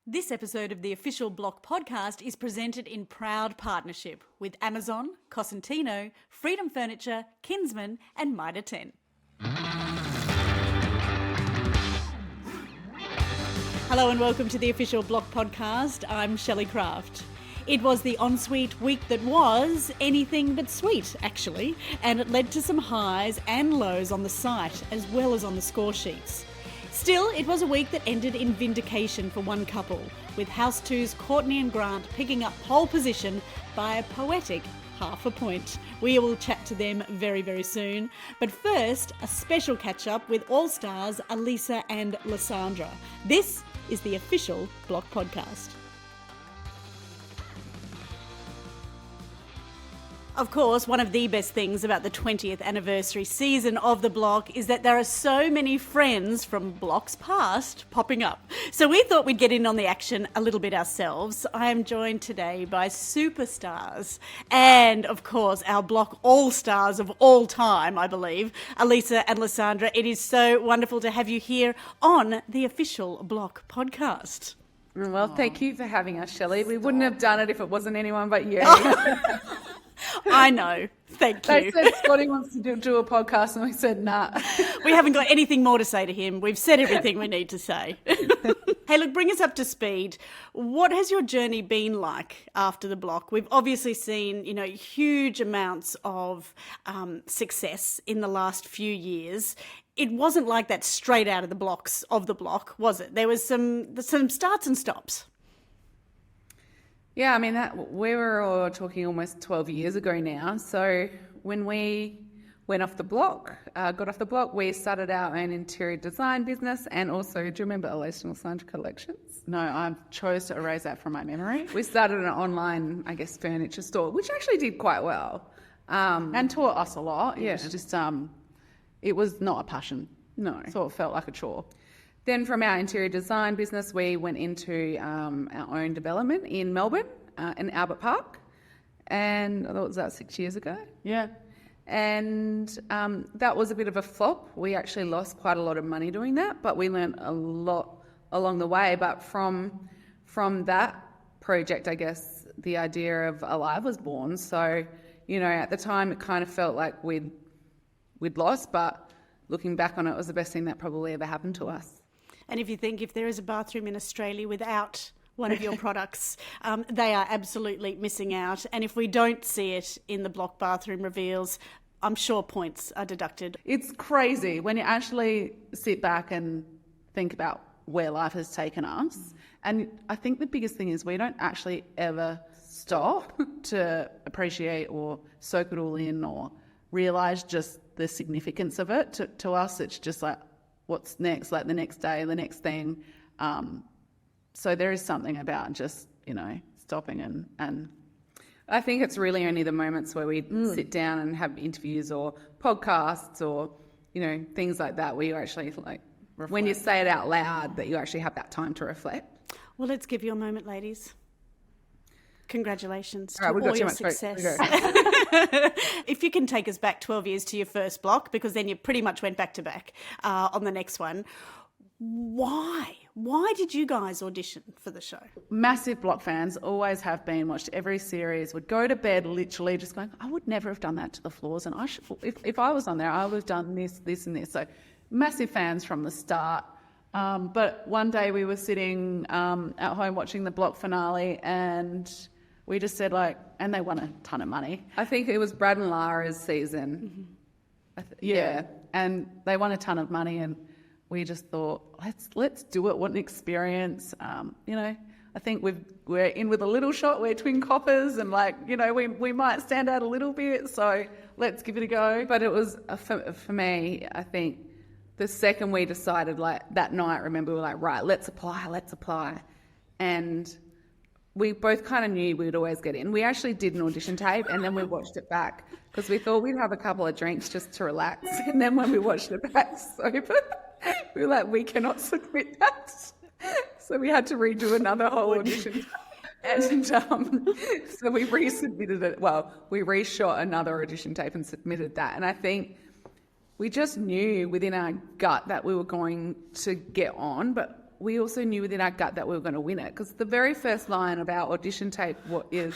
This episode of the Official Block podcast is presented in proud partnership with Amazon, Cosentino, Freedom Furniture, Kinsman and Mitre 10. Hello and welcome to the Official Block podcast. I'm Shelley Craft. It was the ensuite week that was anything but sweet, actually, and it led to some highs and lows on the site as well as on the score sheets. Still, it was a week that ended in vindication for one couple, with House 2's Courtney and Grant picking up pole position by a poetic half a point. We will chat to them very, very soon. But first, a special catch-up with All-Stars Alisa and Lysandra. This is the Official Block Podcast. Of course, one of the best things about the 20th anniversary season of The Block is that there are so many friends from blocks past popping up. So we thought we'd get in on the action a little bit ourselves. I am joined today by superstars and, of course, our Block all-stars of all time, I believe, Alisa and Lysandra. It is so wonderful to have you here on the Official Block podcast. Well, thank you for having us, Shelley. We wouldn't have done it if it wasn't anyone but you. I know. Thank you. They said Scotty wants to do a podcast and we said nah. We haven't got anything more to say to him. We've said everything we need to say. Hey, look, bring us up to speed. What has your journey been like after The Block? We've obviously seen, huge amounts of success in the last few years. It wasn't like that straight out of the blocks of The Block, was it? There was some starts and stops. Yeah, I mean, we were all talking almost 12 years ago now. So when we went off the block, got off the block, we started our own interior design business. And also, do you remember Alisa and Lysandra collections? No, I chose to erase that from my memory. We started an online, furniture store, which actually did quite well. And taught us a lot. Yeah. It was just, it was not a passion. No. So it felt like a chore. Then from our interior design business, we went into our own development in Melbourne, in Albert Park. And that was 6 years ago. Yeah. And that was a bit of a flop. We actually lost quite a lot of money doing that, but we learned a lot along the way. But from that project, I guess, the idea of Alive was born. So, at the time it kind of felt like we'd lost, but looking back on it, it was the best thing that probably ever happened to us. And if you think if there is a bathroom in Australia without one of your products, they are absolutely missing out. And if we don't see it in the Block bathroom reveals, I'm sure points are deducted. It's crazy when you actually sit back and think about where life has taken us. And I think the biggest thing is we don't actually ever stop to appreciate or soak it all in or realise just the significance of it. To us, it's just like, what's next, like the next day, the next thing. So there is something about just, stopping and I think it's really only the moments where we sit down and have interviews or podcasts or, things like that where you actually reflect. When you say it out loud, that you actually have that time to reflect. Well, let's give you a moment, ladies. Congratulations all right, to all your success. If you can take us back 12 years to your first block, because then you pretty much went back to back on the next one. Why? Why did you guys audition for the show? Massive Block fans, always have been, watched every series, would go to bed literally just going, I would never have done that to the floors. And if I was on there, I would have done this, this and this. So massive fans from the start. But one day we were sitting at home watching the Block finale and we just said and they won a ton of money. I think it was Brad and Lara's season. Mm-hmm. And they won a ton of money and we just thought, let's do it. What an experience. I think we're in with a little shot. We're twin coppers and we might stand out a little bit. So let's give it a go. But it was, for me, I think the second we decided that night, remember, we were like, right, let's apply. And we both kind of knew we'd always get in. We actually did an audition tape and then we watched it back because we thought we'd have a couple of drinks just to relax. And then when we watched it back sober, we were like, we cannot submit that. So we had to redo another whole audition. And so we resubmitted it. Well, we reshot another audition tape and submitted that. And I think we just knew within our gut that we were going to get on, but we also knew within our gut that we were going to win it, because the very first line of our audition tape is,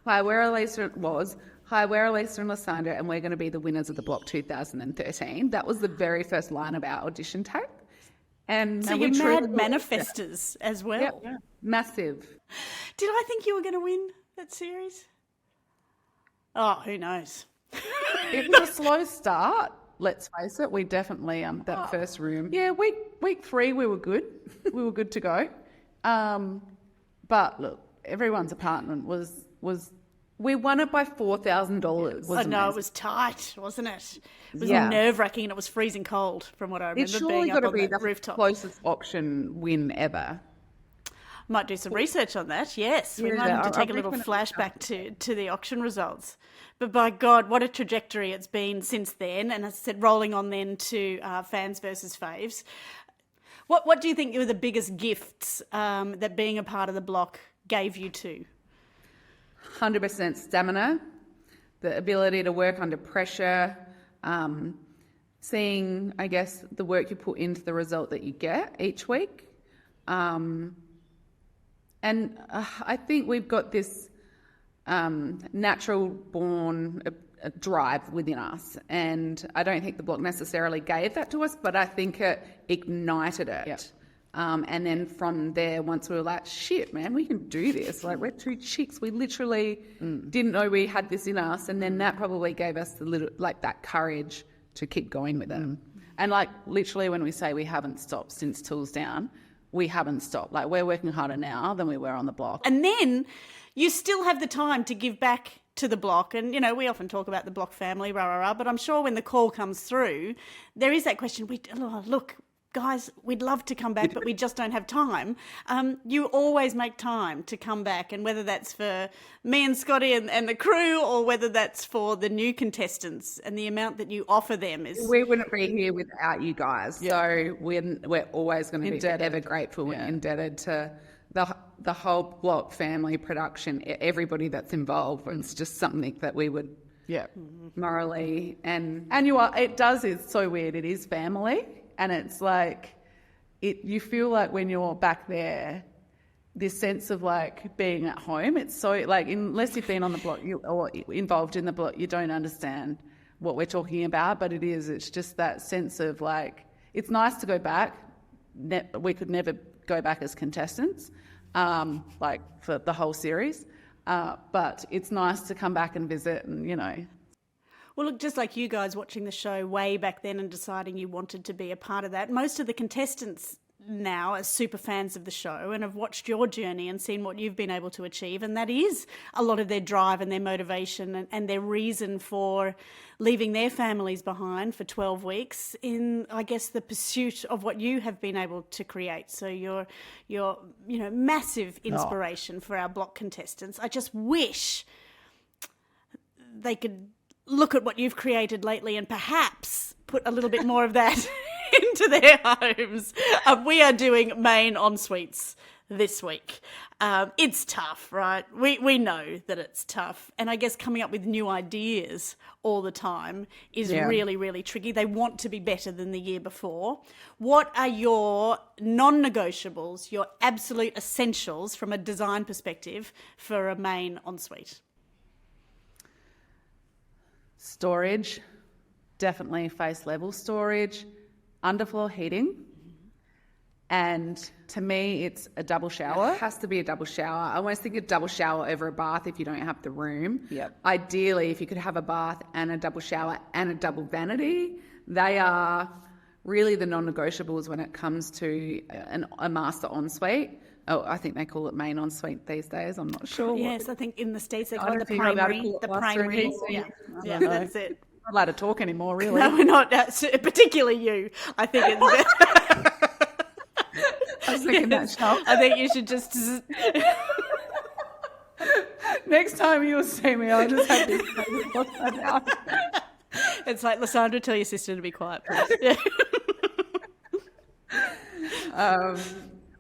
"Hi, we're Alisa and Lysandra, and we're going to be the winners of the Block 2013." That was the very first line of our audition tape. And So we you're mad truly- manifestors as well. Yep, massive. Did I think you were going to win that series? Oh, who knows? It was a slow start. Let's face it. We definitely that first room. Yeah, week 3 we were good. We were good to go. But look, everyone's apartment was We won it by $4,000. I know, it was tight, wasn't it? It was Yeah. nerve-wracking and it was freezing cold from what I remember It's surely being got up to on be that the rooftop. closest auction win ever. Might do some research on that, yes. We Yeah, might have to I take a little reckon it flashback to the auction results. But by God, what a trajectory it's been since then. And as I said, rolling on then to fans versus faves. What do you think were the biggest gifts that being a part of the block gave you too? 100% stamina, the ability to work under pressure, seeing, I guess, the work you put into the result that you get each week. And I think we've got this natural born drive within us. And I don't think the block necessarily gave that to us, but I think it ignited it. Yep. And then from there, once we were like, shit, man, we can do this. Like, we're two chicks. We literally didn't know we had this in us. And then that probably gave us the little, like, that courage to keep going with it. And like literally when we say we haven't stopped since Tools Down, we haven't stopped. Like, we're working harder now than we were on the block. And then you still have the time to give back to the block. And, you know, we often talk about the block family, but I'm sure when the call comes through, there is that question, look, guys, we'd love to come back, but we just don't have time. You always make time to come back, and whether that's for me and Scotty and the crew, or whether that's for the new contestants, and the amount that you offer them is... We wouldn't be here without you guys. So we're always going to be Indebted. ever grateful and indebted to the whole block family production, everybody that's involved. It's just something that we would morally and it's so weird. It is family. And it's like, you feel like when you're back there, this sense of like being at home, it's so like, unless you've been on the block or involved in the block, you don't understand what we're talking about. But it's just that sense of like, it's nice to go back. We could never go back as contestants, like for the whole series. But it's nice to come back and visit and, you know. Well, look, just like you guys watching the show way back then and deciding you wanted to be a part of that, most of the contestants now are super fans of the show and have watched your journey and seen what you've been able to achieve, and that is a lot of their drive and their motivation and their reason for leaving their families behind for 12 weeks in, I guess, the pursuit of what you have been able to create. So you're massive inspiration for our block contestants. I just wish they could look at what you've created lately and perhaps put a little bit more of that into their homes. We are doing main en-suites this week. It's tough, right? We know that it's tough. And I guess coming up with new ideas all the time is really, really tricky. They want to be better than the year before. What are your non-negotiables, your absolute essentials from a design perspective for a main en-suite? Storage, definitely face level storage, underfloor heating, and to me it's a double shower. It has to be a double shower. I always think a double shower over a bath if you don't have the room. Yep. Ideally, if you could have a bath and a double shower and a double vanity, they are really the non-negotiables when it comes to a master ensuite. Oh, I think they call it main ensuite these days. I'm not sure. Yes, I think in the States they I call it don't the think I'm allowed to primary. call it The master primary. ensuite. Yeah, know. that's it. I'm not allowed to talk anymore, really. No, we're not. Particularly you. I think it's. I was thinking that, Shell. I think you should just. Next time you'll see me, I'll just have this. It's like, Lysandra, tell your sister to be quiet, please. Yeah.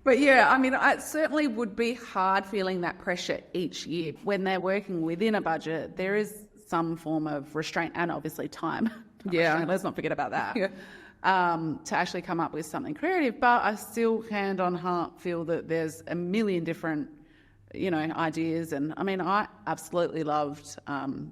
But yeah, I mean, it certainly would be hard feeling that pressure each year. When they're working within a budget, there is some form of restraint and obviously time. Yeah. Restraint, let's not forget about that. Yeah. to actually come up with something creative. But I still, hand on heart, feel that there's a million different, ideas. And I mean, I absolutely loved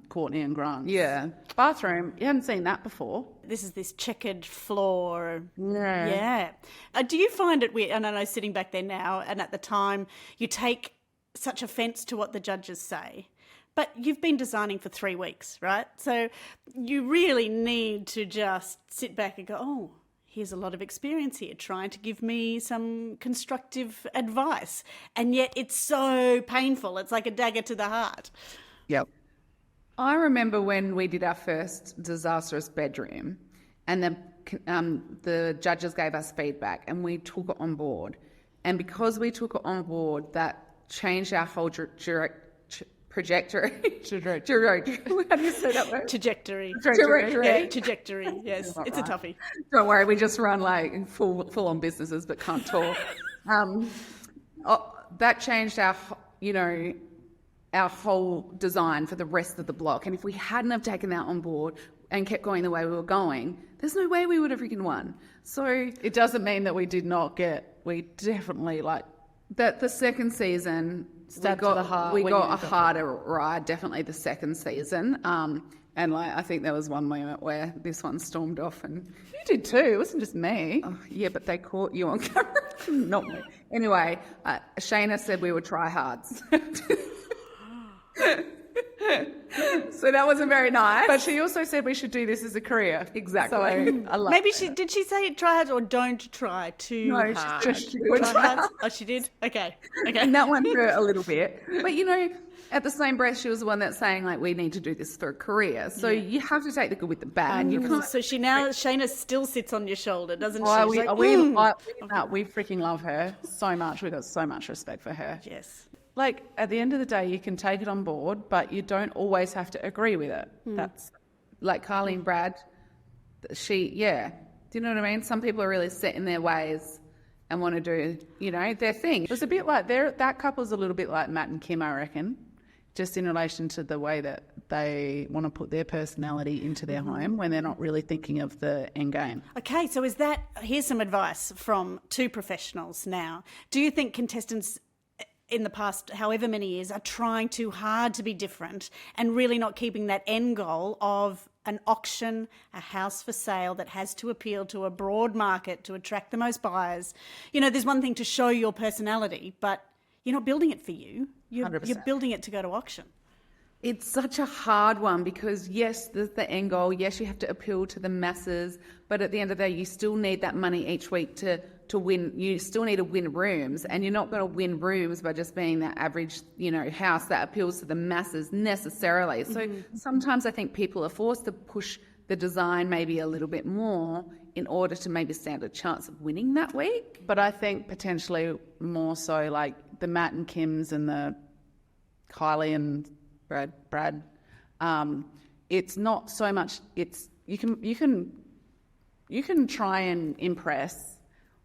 Courtney and Grant. Yeah. Bathroom, you hadn't seen that before. This is this checkered floor. Yeah. Yeah. Do you find it weird? And I know sitting back there now, and at the time, you take such offence to what the judges say. But you've been designing for 3 weeks, right? So you really need to just sit back and go, oh, here's a lot of experience here, trying to give me some constructive advice. And yet it's so painful. It's like a dagger to the heart. Yep. I remember when we did our first disastrous bedroom, and the judges gave us feedback, and we took it on board. And because we took it on board, that changed our whole trajectory. How do you say that word? Trajectory. Trajectory. Yeah, trajectory. Yes, it's a toughie. Don't worry, we just run like full on businesses but can't talk. That changed our whole design for the rest of the block. And if we hadn't have taken that on board and kept going the way we were going, there's no way we would have freaking won. So it doesn't mean that we definitely that the second season stabbed to the heart. We got a harder ride, definitely the second season. And I think there was one moment where this one stormed off, and you did too. It wasn't just me. Oh, yeah, but they caught you on camera, not me. Anyway, Shayna said we were tryhards. So that wasn't very nice. But she also said we should do this as a career. Exactly. So I love Maybe that. did she say try hard or don't try too hard? She did Try hard? Oh, she did? Okay. And that one hurt a little bit. But, at the same breath, she was the one that's saying, we need to do this for a career. So you have to take the good with the bad. You can't... So Shayna still sits on your shoulder, doesn't she? Oh, She's we like, freaking love her so much. We've got so much respect for her. Yes. At the end of the day, you can take it on board, but you don't always have to agree with it. That's like Carly and Brad. Do you know what I mean? Some people are really set in their ways and want to do, their thing. It was a bit like that couple's a little bit like Matt and Kim, I reckon, just in relation to the way that they want to put their personality into their home when they're not really thinking of the end game. Okay, so here's some advice from two professionals now. Do you think contestants in the past, however many years, are trying too hard to be different and really not keeping that end goal of an auction, a house for sale that has to appeal to a broad market to attract the most buyers? There's one thing to show your personality, but you're not building it for you. You're building it to go to auction. It's such a hard one because, yes, there's the end goal. Yes, you have to appeal to the masses. But at the end of the day, you still need that money each week to win. You still need to win rooms. And you're not going to win rooms by just being that average, house that appeals to the masses necessarily. So sometimes I think people are forced to push the design maybe a little bit more in order to maybe stand a chance of winning that week. But I think potentially more so like the Matt and Kims and the Kylie and Brad. It's not so much. It's you can try and impress,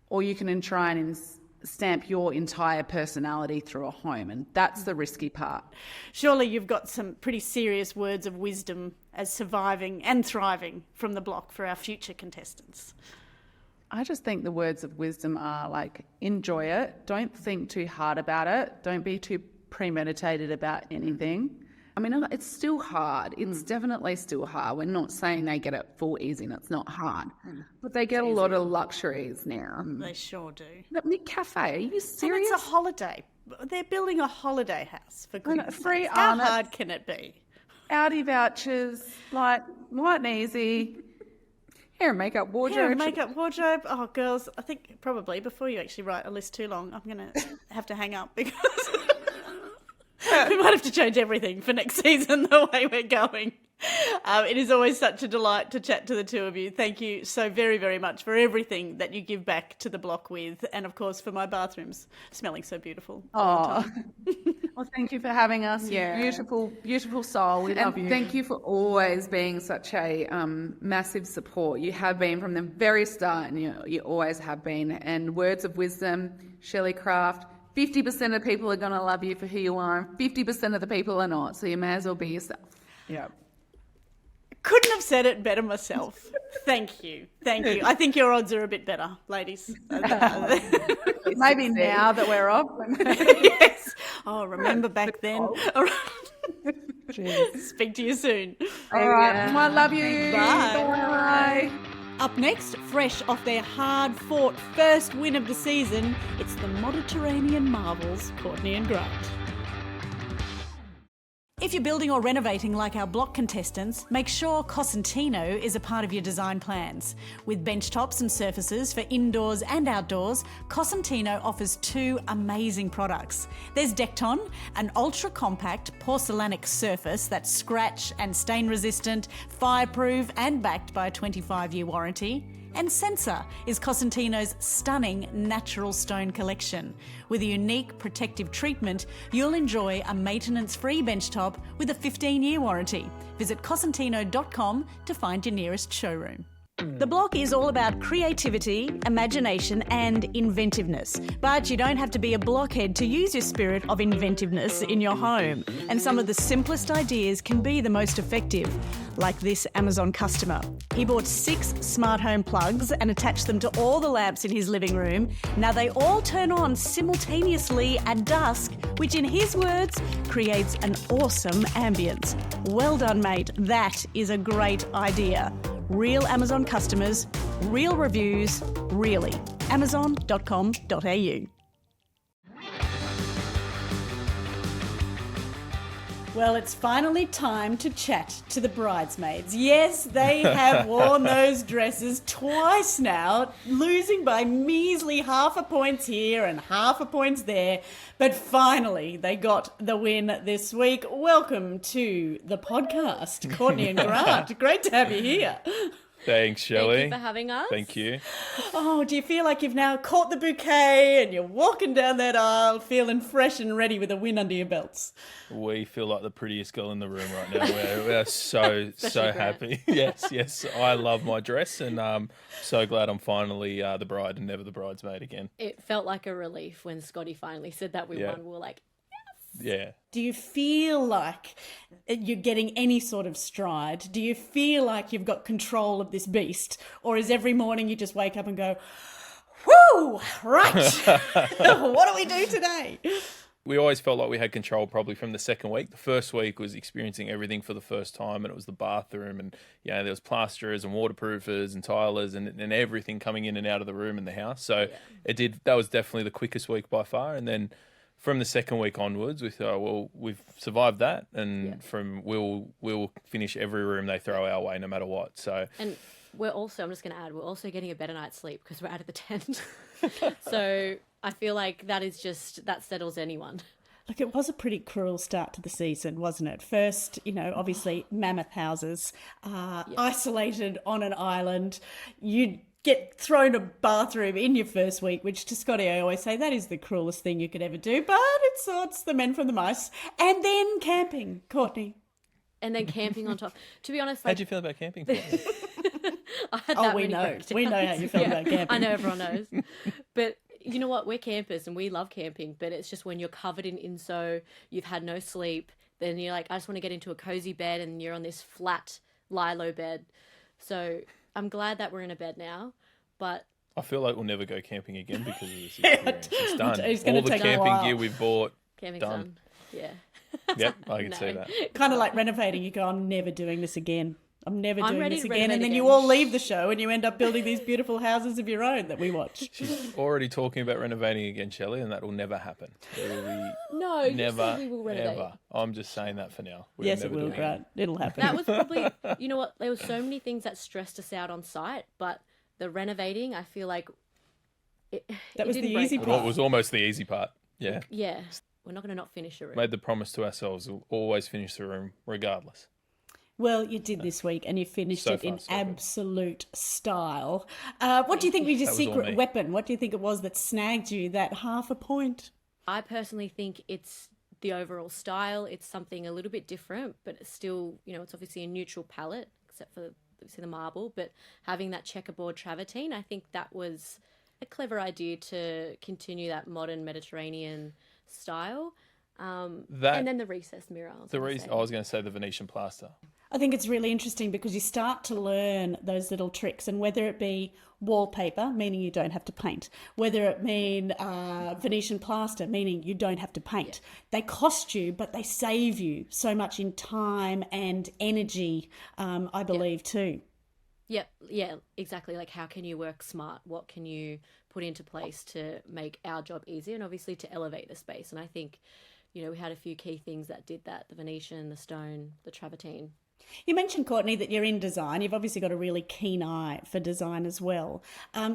or you can try and stamp your entire personality through a home, and that's the risky part. Surely you've got some pretty serious words of wisdom as surviving and thriving from the block for our future contestants. I just think the words of wisdom are enjoy it. Don't think too hard about it. Don't be too premeditated about anything. I mean, it's still hard. It's definitely still hard. We're not saying they get it full easy and it's not hard. But they get a lot of luxuries now. They sure do. Nick Cafe, are you serious? And it's a holiday. They're building a holiday house for goodness free sakes. How hard can it be? Audi vouchers, light and easy. Hair and makeup wardrobe. Hair and makeup wardrobe. Oh, girls, I think probably before you actually write a list too long, I'm going to have to hang up because... we might have to change everything for next season the way we're going. It is always such a delight to chat to the two of you. Thank you so very, very much for everything that you give back to the block with, and of course for my bathrooms smelling so beautiful. Oh, well, thank you for having us. Yeah. Beautiful, beautiful soul. We love you. Thank you for always being such a massive support. You have been from the very start, and you always have been. And words of wisdom, Shelley Craft. 50% of people are going to love you for who you are, and 50% of the people are not. So you may as well be yourself. Yeah. couldn't have said it better myself. Thank you. I think your odds are a bit better, ladies. Maybe now that we're off. Yes. Oh, remember back then. All right. Speak to you soon. All right. Well, I love you. Bye. Bye. Up next, fresh off their hard-fought first win of the season, it's the Mediterranean marvels, Courtney and Grant. If you're building or renovating like our block contestants, make sure Cosentino is a part of your design plans. With bench tops and surfaces for indoors and outdoors, Cosentino offers two amazing products. There's Decton, an ultra-compact porcelainic surface that's scratch and stain resistant, fireproof and backed by a 25-year warranty. And Sensor is Cosentino's stunning natural stone collection. With a unique protective treatment, you'll enjoy a maintenance-free benchtop with a 15-year warranty. Visit cosentino.com to find your nearest showroom. The block is all about creativity, imagination and inventiveness. But you don't have to be a blockhead to use your spirit of inventiveness in your home. And some of the simplest ideas can be the most effective. Like this Amazon customer. He bought 6 smart home plugs and attached them to all the lamps in his living room. Now they all turn on simultaneously at dusk, which in his words, creates an awesome ambience. Well done, mate. That is a great idea. Real Amazon customers, real reviews, really. Amazon.com.au. Well, it's finally time to chat to the bridesmaids. Yes, they have worn those dresses twice now, losing by measly half a points here and half a points there. But finally, they got the win this week. Welcome to the podcast, Courtney and Grant. Great to have you here. Thanks, Shelley. Thank you for having us. Thank you. Oh, do you feel like you've now caught the bouquet and you're walking down that aisle feeling fresh and ready with a win under your belts? We feel like the prettiest girl in the room right now. We're so happy. Yes. I love my dress and I'm so glad I'm finally the bride and never the bridesmaid again. It felt like a relief when Scotty finally said that we won. We were like, Yeah. Do you feel like you're getting any sort of stride? Do you feel like you've got control of this beast? Or is every morning you just wake up and go, whoo, right, what do we do today? We always felt like we had control probably from the second week. The first week was experiencing everything for the first time and it was the bathroom and there was plasterers and waterproofers and tilers and everything coming in and out of the room and the house. So that was definitely the quickest week by far. And then from the second week onwards, we thought, well, we've survived that, and we'll finish every room they throw our way, no matter what. So, and I'm just going to add, we're also getting a better night's sleep because we're out of the tent. So I feel like that settles anyone. Look, it was a pretty cruel start to the season, wasn't it? First, obviously mammoth houses, isolated on an island. You'd get thrown a bathroom in your first week, which to Scotty I always say that is the cruelest thing you could ever do, but it's the men from the mice. And then camping, Courtney. And then camping on top. To be honest, how'd you feel about camping? I had that we many know. breakdowns. We know how you felt about camping. I know everyone knows. But you know what? We're campers and we love camping, but it's just when you're covered in inso, you've had no sleep, then you're like, I just want to get into a cozy bed and you're on this flat lie-low bed. So I'm glad that we're in a bed now, but I feel like we'll never go camping again because of this experience. It's done. It's All the take a camping while. gear we've bought, camping's done. Yeah. Yep, I can see that. Kind of like renovating. You go, I'm never doing this again. I'm doing ready this to again. And renovate then you again. all leave the show and you end up building these beautiful houses of your own that we watch. She's already talking about renovating again, Shelley, and that will never happen. It will be No, you never, said we will renovate. ever. I'm just saying that for now. We're Yes, it never will, doing Grant. It'll happen. That was probably, you know what, there were so many things that stressed us out on site, but the renovating, I feel like That was didn't the break easy us. Well, part. it was almost the easy part. Yeah. Yeah. We're not going to not finish a room. Made the promise to ourselves we'll always finish the room regardless. Well, you did this week and you finished So it in far, so good. absolute style. What do you think was your That was all secret me. weapon? What do you think it was that snagged you that half a point? I personally think it's the overall style. It's something a little bit different, but it's still, it's obviously a neutral palette, except for obviously the marble. But having that checkerboard travertine, I think that was a clever idea to continue that modern Mediterranean style. That And then the recessed mirror. I was going to say the Venetian plaster. I think it's really interesting because you start to learn those little tricks, and whether it be wallpaper, meaning you don't have to paint, whether it mean Venetian plaster, meaning you don't have to paint. They cost you, but they save you so much in time and energy, I believe, too. Yep, yeah, exactly. Like, how can you work smart? What can you put into place to make our job easier and obviously to elevate the space? And I think, we had a few key things that did that: the Venetian, the stone, the travertine. You mentioned, Courtney, that you're in design. You've obviously got a really keen eye for design as well.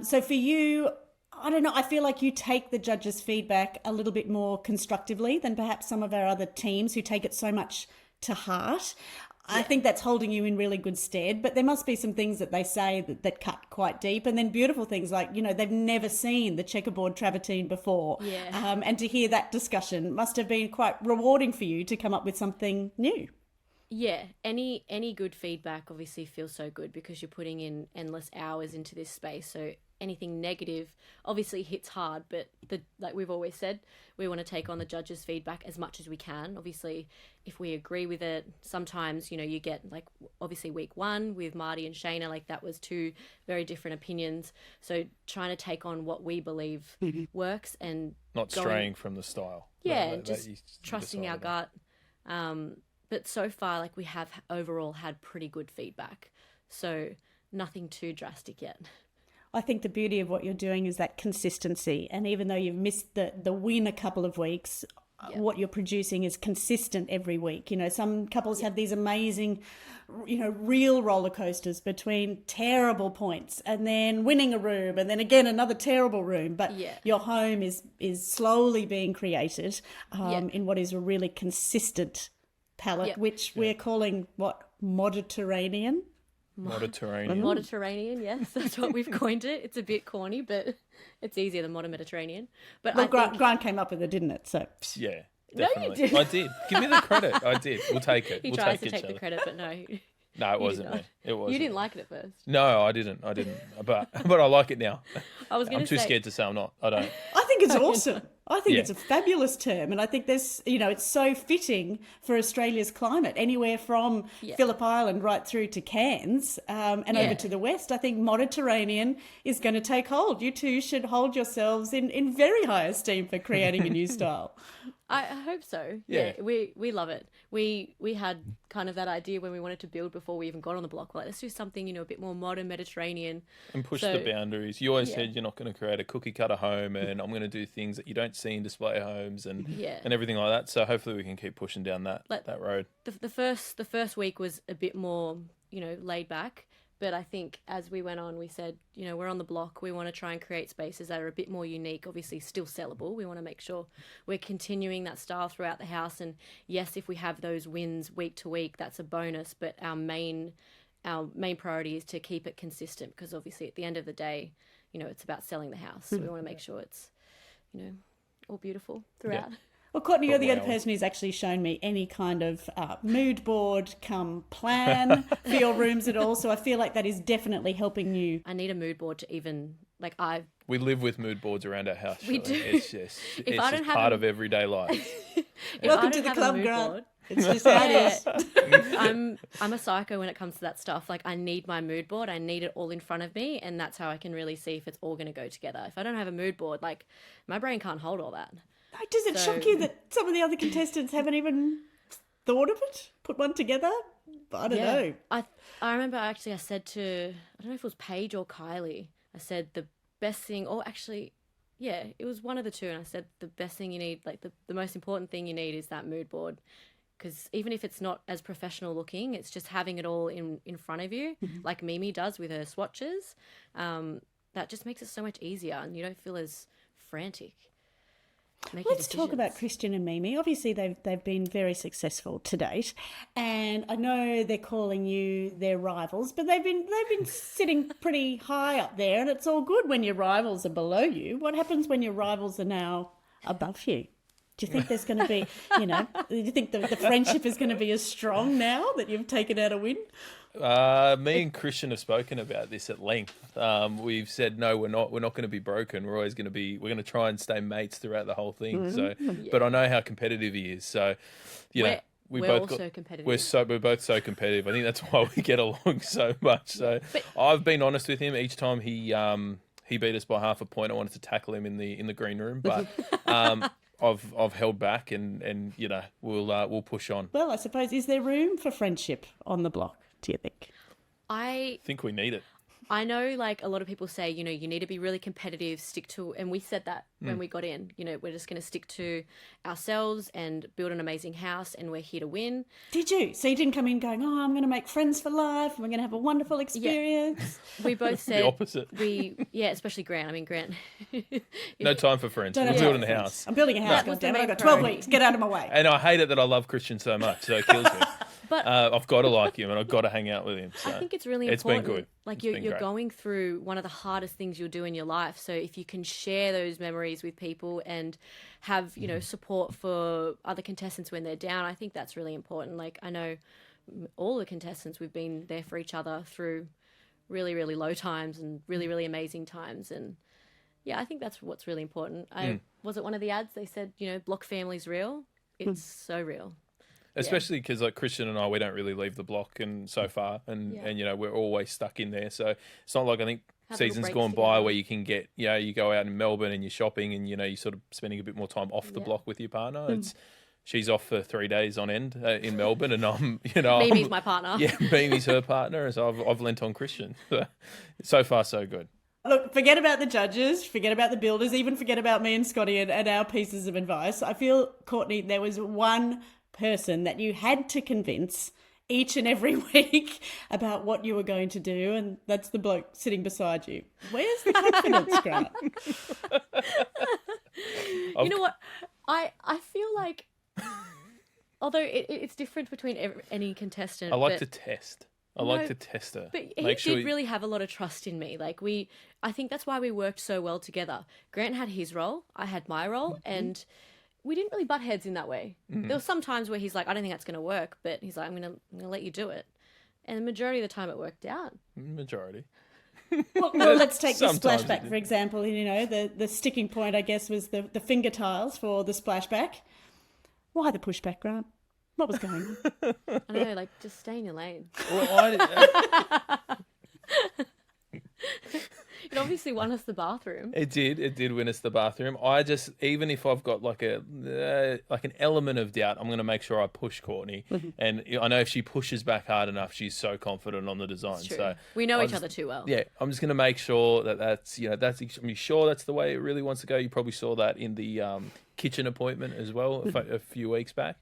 So for you, I don't know, I feel like you take the judges' feedback a little bit more constructively than perhaps some of our other teams who take it so much to heart. I think that's holding you in really good stead, but there must be some things that they say that cut quite deep, and then beautiful things like, they've never seen the checkerboard travertine before. Yeah. And to hear that discussion must have been quite rewarding for you to come up with something new. Yeah, any good feedback obviously feels so good because you're putting in endless hours into this space. So anything negative obviously hits hard, but like we've always said, we want to take on the judges' feedback as much as we can. Obviously, if we agree with it, sometimes, you get, like, obviously week 1 with Marty and Shayna, like, that was 2 very different opinions. So trying to take on what we believe works and Not straying from the style. Yeah, That just you trusting our decided gut. But so far, like, we have overall had pretty good feedback. So nothing too drastic yet. I think the beauty of what you're doing is that consistency. And even though you've missed the win a couple of weeks, what you're producing is consistent every week. Some couples have these amazing, real roller coasters between terrible points and then winning a room and then again another terrible room. But your home is slowly being created in what is a really consistent palette, which we're calling Mediterranean. Mediterranean, yes, that's what we've coined it. It's a bit corny, but it's easier than modern Mediterranean. But well, Grant came up with it, didn't it? So yeah, No, you definitely. didn't. I did. Give me the credit. I did. We'll take it. He We'll tries take to it, take the credit, but no. No, it You wasn't did me. not. It wasn't. You didn't like it at first. No, I didn't. But I like it now. I was going I'm to say. too scared to say I'm not. I don't. I think it's awesome. I think Yeah. it's a fabulous term, and I think there's, it's so fitting for Australia's climate, anywhere from Phillip Island right through to Cairns and over to the west. I think Mediterranean is going to take hold. You two should hold yourselves in very high esteem for creating a new style. I hope so. Yeah. We love it. We had kind of that idea when we wanted to build before we even got on the block. Like, let's do something, a bit more modern Mediterranean. And push So- the boundaries. You always said you're not going to create a cookie cutter home, and I'm going to do things that you don't see in display homes and everything like that. So hopefully we can keep pushing down that road. The first week was a bit more, laid back. But I think as we went on, we said, we're on the block. We want to try and create spaces that are a bit more unique, obviously still sellable. We want to make sure we're continuing that style throughout the house. And yes, if we have those wins week to week, that's a bonus. But our main priority is to keep it consistent, because obviously at the end of the day, it's about selling the house. So we want to make sure it's, all beautiful throughout. Yeah. Well, Courtney, you're the Wow. only person who's actually shown me any kind of mood board come plan for your rooms at all. So I feel like that is definitely helping you. I need a mood board to even, like, We live with mood boards around our house. We Shelley. do. It's just, If I don't have part a- of everyday life. Welcome I to don't the have a club, mood Grant. board- It's just how it is. I'm a psycho when it comes to that stuff. Like, I need my mood board. I need it all in front of me, and that's how I can really see if it's all going to go together. If I don't have a mood board, like, my brain can't hold all that. Does it So- shock you that some of the other contestants haven't even thought of it? Put one together? I don't know. I remember actually I said to, I don't know if it was Paige or Kylie, I said the best thing, or actually, yeah, it was one of the two, and I said the best thing you need, like the most important thing you need is that mood board. Because even if it's not as professional looking, it's just having it all in front of you, like Mimi does with her swatches. That just makes it so much easier, and you don't feel as frantic. Let's talk about Christian and Mimi. Obviously, they've been very successful to date, and I know they're calling you their rivals, but they've been sitting pretty high up there, and it's all good when your rivals are below you. What happens when your rivals are now above you? Do you think there's going to be, do you think the friendship is going to be as strong now that you've taken out a win? Me and Christian have spoken about this at length. We've said no, we're not going to be broken. We're always going to try and stay mates throughout the whole thing. So, but I know how competitive he is. So, we're both also competitive. We're both so competitive. I think that's why we get along so much. So, I've been honest with him each time he beat us by half a point. I wanted to tackle him in the green room, but I've held back, and we'll push on. Well, I suppose, is there room for friendship on the block, do you think? I think we need it. I know, like, a lot of people say, you need to be really competitive, and we said that when we got in, we're just going to stick to ourselves and build an amazing house, and we're here to win. Did you? So you didn't come in going, I'm going to make friends for life, we're going to have a wonderful experience? Yeah. We both said... the opposite. Especially Grant. I mean, Grant... no time for friends. We're building a house. I'm building a house, goddammit. I've got 12 weeks. Get out of my way. And I hate it that I love Christian so much, so it kills me. But I've got to like him, and I've got to hang out with him. So I think it's really important. It's been good. Like, you're going through one of the hardest things you'll do in your life. So if you can share those memories with people and have, support for other contestants when they're down, I think that's really important. Like, I know all the contestants, we've been there for each other through really, really low times and really, really amazing times. And yeah, I think that's what's really important. Was it one of the ads? They said, block family's real. It's so real. Especially because, like, Christian and I, we don't really leave the block and so far, and we're always stuck in there. So it's not like, I think, seasons gone by where you can get, you go out in Melbourne and you're shopping and, you're sort of spending a bit more time off the block with your partner. She's off for 3 days on end in Melbourne, and I'm, Mimi's my partner. Yeah, Mimi's her partner, so I've lent on Christian. So far, so good. Look, forget about the judges, forget about the builders, even forget about me and Scotty and our pieces of advice. I feel, Courtney, there was one person that you had to convince each and every week about what you were going to do, and that's the bloke sitting beside you. Where's the confidence, Grant? You know what? I feel like, although it's different between any contestant. I like to test. I like to test her. But he did really have a lot of trust in me. Like, I think that's why we worked so well together. Grant had his role, I had my role, and we didn't really butt heads in that way. There were some times where he's like, I don't think that's going to work, but he's like, I'm going to let you do it. And the majority of the time it worked out. Majority. Well, let's take the splashback, for example. The sticking point, I guess, was the finger tiles for the splashback. Why the pushback, Grant? What was going on? I don't know, like, just stay in your lane. Well, It obviously won us the bathroom. It did win us the bathroom. I just, even if I've got like an element of doubt, I'm going to make sure I push Courtney. And I know if she pushes back hard enough, she's so confident on the design. So we know each other too well. Yeah, I'm just going to make sure that's I'm sure that's the way it really wants to go. You probably saw that in the kitchen appointment as well a few weeks back.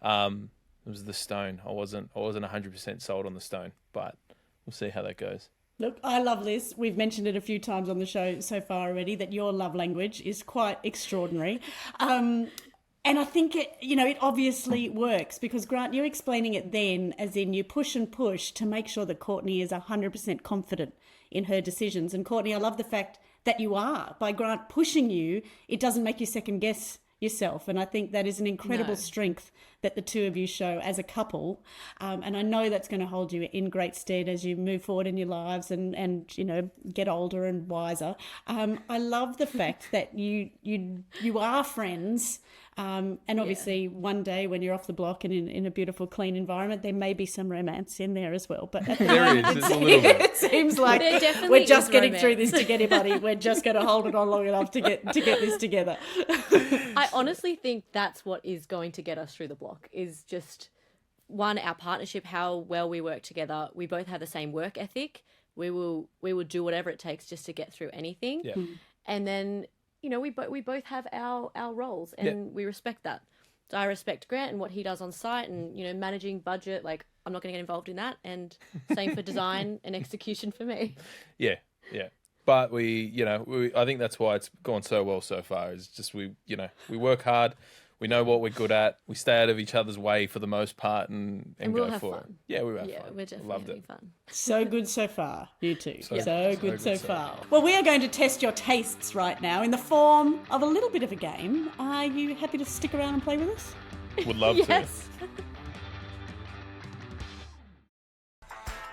It was the stone. I wasn't 100% sold on the stone, but we'll see how that goes. Look, I love this. We've mentioned it a few times on the show so far already, that your love language is quite extraordinary. And I think it obviously works, because, Grant, you're explaining it then as in you push and push to make sure that Courtney is 100% confident in her decisions. And Courtney, I love the fact that you are. By Grant pushing you, it doesn't make you second guess yourself, and I think that is an incredible strength that the two of you show as a couple, and I know that's going to hold you in great stead as you move forward in your lives and get older and wiser. I love the fact that you are friends, and obviously one day when you're off the block and in a beautiful clean environment, there may be some romance in there as well, but at the moment it seems like we're just getting through this together, buddy. We're just going to hold it on long enough to get this together. I honestly think that's what is going to get us through the block, is just, one, our partnership, how well we work together. We both have the same work ethic. We will do whatever it takes just to get through anything. Yeah. And then, we both have our roles, and we respect that. So I respect Grant and what he does on site, and, managing budget, like, I'm not going to get involved in that. And same for design and execution for me. Yeah. But I think that's why it's gone so well so far. Is just we work hard, We know what we're good at. We stay out of each other's way for the most part and we'll go have for fun. it. Yeah, we have Yeah, fun. we're definitely Loved having it. fun. So good so far, you two. So good so good so far. Well, we are going to test your tastes right now in the form of a little bit of a game. Are you happy to stick around and play with us? Would love Yes.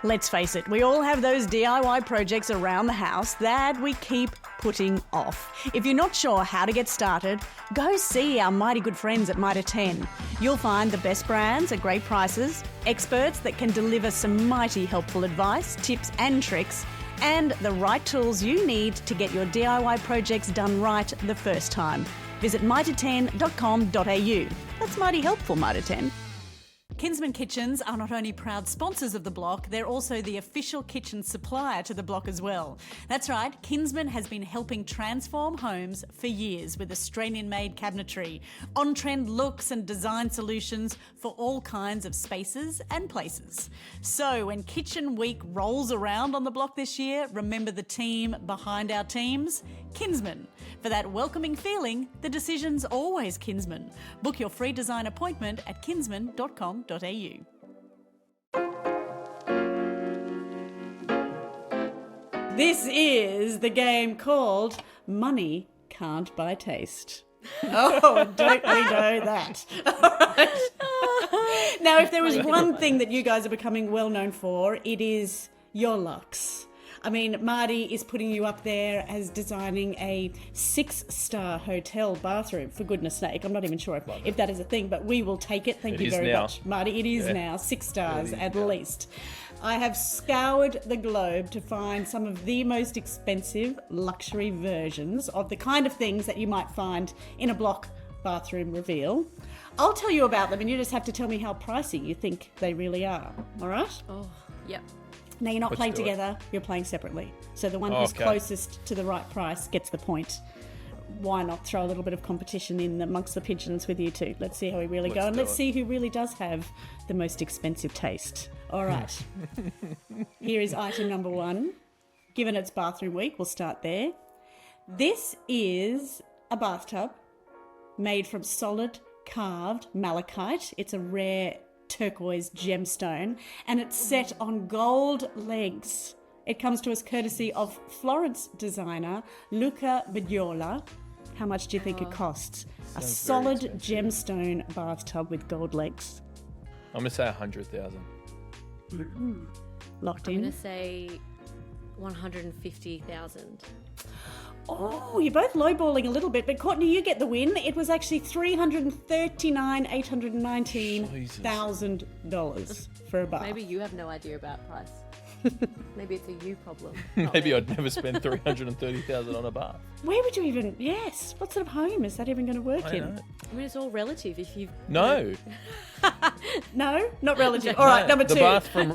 Let's face it, we all have those DIY projects around the house that we keep putting off. If you're not sure how to get started, go see our mighty good friends at Mitre 10. You'll find the best brands at great prices, experts that can deliver some mighty helpful advice, tips and tricks, and the right tools you need to get your DIY projects done right the first time. Visit mitre10.com.au. That's mighty helpful, Mitre 10. Kinsman Kitchens are not only proud sponsors of the block, they're also the official kitchen supplier to the block as well. That's right, Kinsman has been helping transform homes for years with Australian-made cabinetry, on-trend looks and design solutions for all kinds of spaces and places. So when Kitchen Week rolls around on the block this year, remember the team behind our teams? Kinsman. For that welcoming feeling, the decision's always Kinsman. Book your free design appointment at kinsman.com.au. This is the game called Money Can't Buy Taste. Oh, don't we know that? All right. Now, if there was one thing that you guys are becoming well known for, it is your looks. I mean, Marty is putting you up there as designing a 6-star hotel bathroom, for goodness sake. I'm not even sure if that is a thing, but we will take it. Thank you very much, Marty. It is now 6 stars at least. I have scoured the globe to find some of the most expensive luxury versions of the kind of things that you might find in a block bathroom reveal. I'll tell you about them and you just have to tell me how pricey you think they really are. All right? Oh, yep. Now, you're not Let's playing do it. together, you're playing separately. So the one who's closest to the right price gets the point. Why not throw a little bit of competition in amongst the pigeons with you two? Let's see how we really go, and let's see who really does have the most expensive taste. All right. Here is item number 1. Given it's bathroom week, we'll start there. This is a bathtub made from solid carved malachite. It's a rare turquoise gemstone, and it's set on gold legs. It comes to us courtesy of Florence designer Luca Bediola. How much do you think it costs? A solid gemstone bathtub with gold legs. I'm going to say 100,000. Locked I'm in. going to say 150,000. Oh, you're both lowballing a little bit, but Courtney, you get the win. It was actually $339,819,000 for a bath. Maybe you have no idea about price. Maybe it's a you problem. Maybe I'd never spend 330,000 on a bath. Where would you even? Yes. What sort of home is that even going to work I in? know. I mean, it's all relative. If you've No. No, not relative. All right, number 2.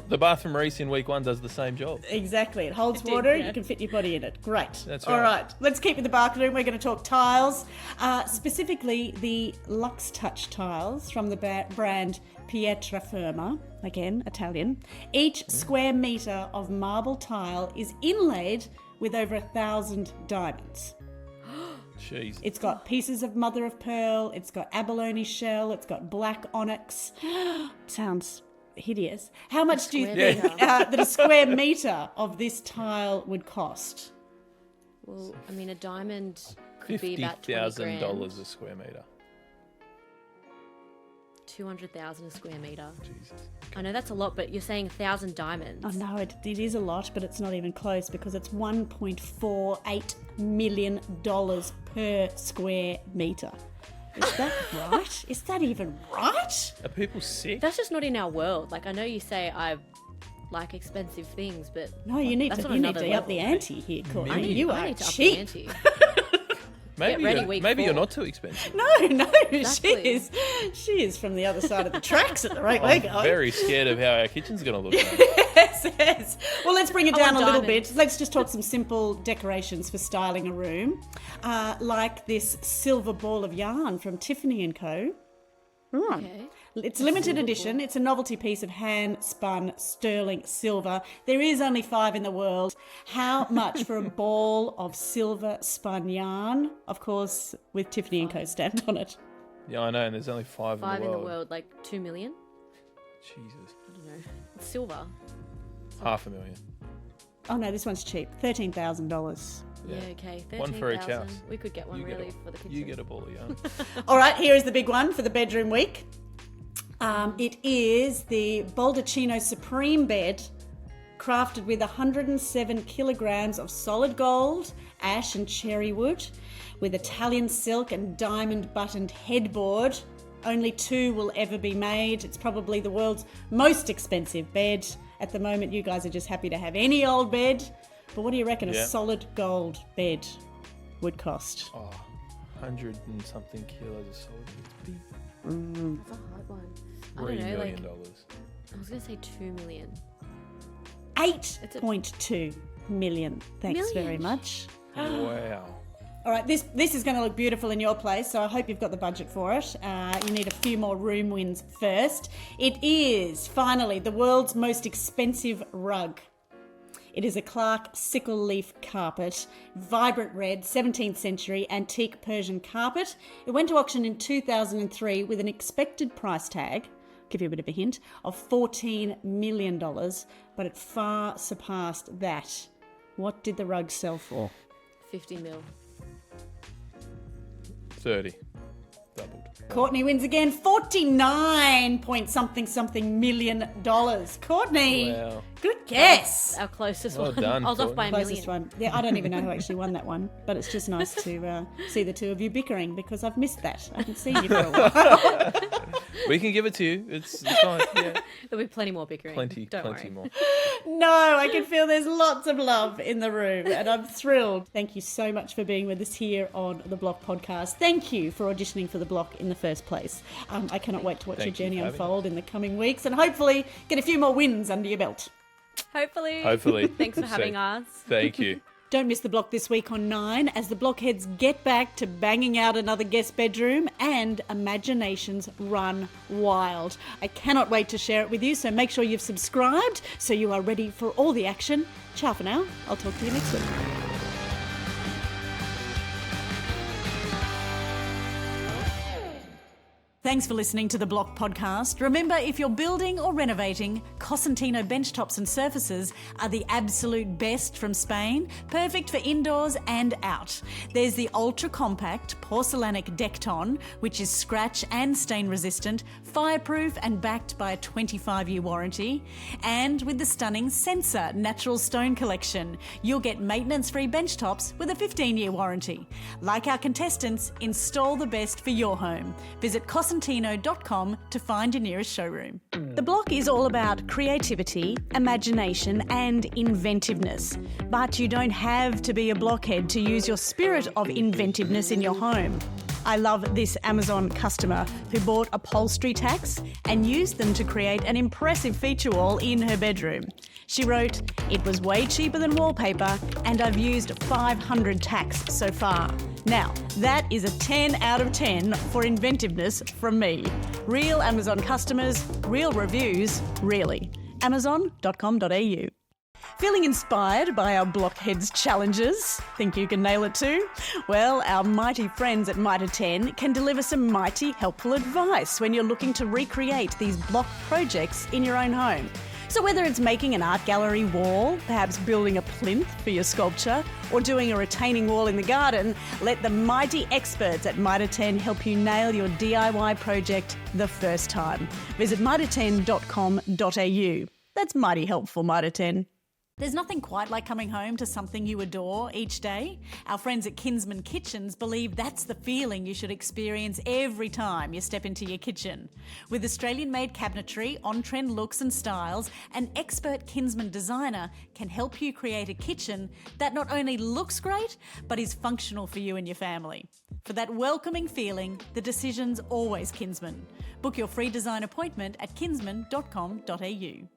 The bath from Reese in week 1 does the same job. Exactly. It holds water. You can fit your body in it. Great. That's All right. right. Let's keep with the bathroom. We're going to talk tiles, specifically the Lux Touch tiles from the brand Pietraferma. Again, Italian. Each square metre of marble tile is inlaid with over 1,000 diamonds. Jeez. It's got pieces of mother of pearl, it's got abalone shell, it's got black onyx. Sounds hideous. How much do you think that a square metre of this tile would cost? Well, I mean, a diamond could be about $20,000. $50,000 a square metre. 200,000 a square metre. Jesus. I know that's a lot, but you're saying 1,000 diamonds. I know it is a lot, but it's not even close because it's $1.48 million per square metre. Is that right? Is that even right? Are people sick? That's just not in our world. Like, I know you say I like expensive things, but No, you need that's to on up another the level. ante here, Courtney. I You I are need to up the cheap. ante. Maybe, ready, you're, week maybe you're 4. not too expensive. No, Exactly. she is from the other side of the tracks at the rate we're I'm going. very scared of how our kitchen's going to look like. Yes. Well, let's bring it I down a want little diamonds. bit. Let's just talk some simple decorations for styling a room, like this silver ball of yarn from Tiffany & Co. Okay. It's limited edition. It's a novelty piece of hand-spun sterling silver. There is only 5 in the world. How much for a ball of silver spun yarn? Of course, with Tiffany & Co. stamped on it. Yeah, I know, and there's only 5 5 in the world. like 2 million. Jesus. I don't know. It's silver. $500,000. Oh no, this one's cheap. $13,000. Yeah, okay. 13,000. One for each house. We could get one You get really a- for the kitchen. You get a ball of yarn. All right, here is the big one for the bedroom week. It is the Baldacchino Supreme bed, crafted with 107 kilograms of solid gold, ash and cherry wood, with Italian silk and diamond buttoned headboard. Only 2 will ever be made. It's probably the world's most expensive bed. At the moment, you guys are just happy to have any old bed. But what do you reckon Yeah. a solid gold bed would cost? Oh, 100 and something kilos of solid. It's big. That's a hard one. I $3 don't know, million. I was going to say 2 million. 8.2 million. Thanks Million? very much. Wow. All right, this is going to look beautiful in your place, so I hope you've got the budget for it. You need a few more room wins first. It is, finally, the world's most expensive rug. It is a Clark sickle leaf carpet, vibrant red, 17th century antique Persian carpet. It went to auction in 2003 with an expected price tag, give you a bit of a hint, of $14 million, but it far surpassed that. What did the rug sell for? 50 mil. 30. Doubled. Courtney wins again, 49 point something million dollars. Courtney, Wow. good guess. Our closest Well one. done, I was off by a Closest million. one. Yeah, I don't even know who actually won that one, but it's just nice to see the two of you bickering because I've missed that. I haven't seen you for a while. We can give it to you. It's fine. Yeah. There'll be plenty more bickering. Plenty Don't worry. more. No, I can feel there's lots of love in the room and I'm thrilled. Thank you so much for being with us here on the Block podcast. Thank you for auditioning for the Block in the first place. I cannot wait to watch Thank your you journey for having unfold in the coming weeks and hopefully get a few more wins under your belt. Hopefully. Thanks for We'll having see. us. Thank you. Don't miss the Block this week on 9 as the Blockheads get back to banging out another guest bedroom and imaginations run wild. I cannot wait to share it with you, so make sure you've subscribed so you are ready for all the action. Ciao for now. I'll talk to you next week. Thanks for listening to the Block podcast. Remember, if you're building or renovating, Cosentino benchtops and surfaces are the absolute best from Spain, perfect for indoors and out. There's the ultra-compact porcelainic Decton, which is scratch and stain resistant, fireproof and backed by a 25-year warranty. And with the stunning Sensor Natural Stone Collection, you'll get maintenance-free benchtops with a 15-year warranty. Like our contestants, install the best for your home. Visit cosentino.com to find your nearest showroom. The Block is all about creativity, imagination and inventiveness. But you don't have to be a blockhead to use your spirit of inventiveness in your home. I love this Amazon customer who bought upholstery tacks and used them to create an impressive feature wall in her bedroom. She wrote, "It was way cheaper than wallpaper and I've used 500 tacks so far." Now, that is a 10 out of 10 for inventiveness from me. Real Amazon customers, real reviews, really. Amazon.com.au. Feeling inspired by our Blockheads challenges? Think you can nail it too? Well, our mighty friends at Mitre 10 can deliver some mighty helpful advice when you're looking to recreate these block projects in your own home. So whether it's making an art gallery wall, perhaps building a plinth for your sculpture, or doing a retaining wall in the garden, let the mighty experts at Mitre 10 help you nail your DIY project the first time. Visit mitre10.com.au. That's mighty helpful, Mitre 10. There's nothing quite like coming home to something you adore each day. Our friends at Kinsman Kitchens believe that's the feeling you should experience every time you step into your kitchen. With Australian-made cabinetry, on-trend looks and styles, an expert Kinsman designer can help you create a kitchen that not only looks great, but is functional for you and your family. For that welcoming feeling, the decision's always Kinsman. Book your free design appointment at kinsman.com.au.